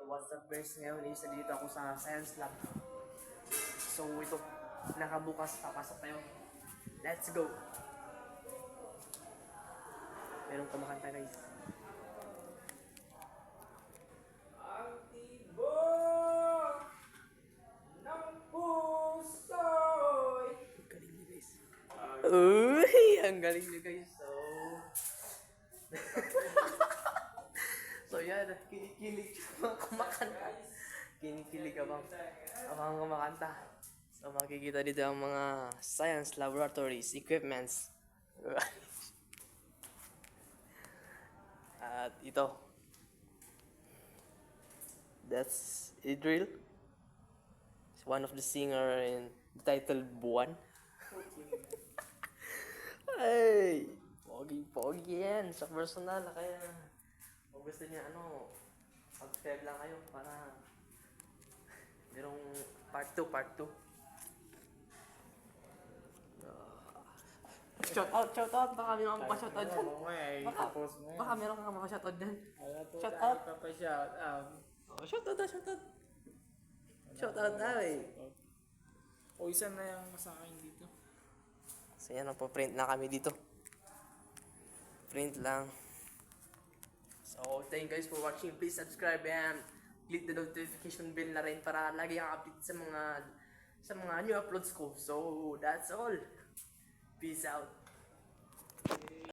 So what's up guys, ngayon is dito ako sa Science Lab. So ito, nakabukas, papasok tayo. Let's go! Merong kumakanta guys. Ang tibok ng puso'y... Ang galing niyo guys. Uy! Ang galing niyo guys. So yan, kinikilig mga kumakanta. Kinikilig abang kumakanta. So makikita dito ang mga science laboratories, equipments. At ito. That's Idril. He's one of the singer in the title Buwan. Hey! Pogi-pogi yan sa personal. Kaya kung gusto niya subscribe lang kayo para merong part 2. Shout out. Baka meron kang shout out dyan. Baka meron kang shout out dyan. Shout out. Shout out. Shout out na eh. O isa na yung sa akin dito. So yan, print na kami dito. Print lang. So thank you guys for watching. Please subscribe and click the notification bell na rin para lagi kang update sa mga new uploads ko. So that's all. Peace out.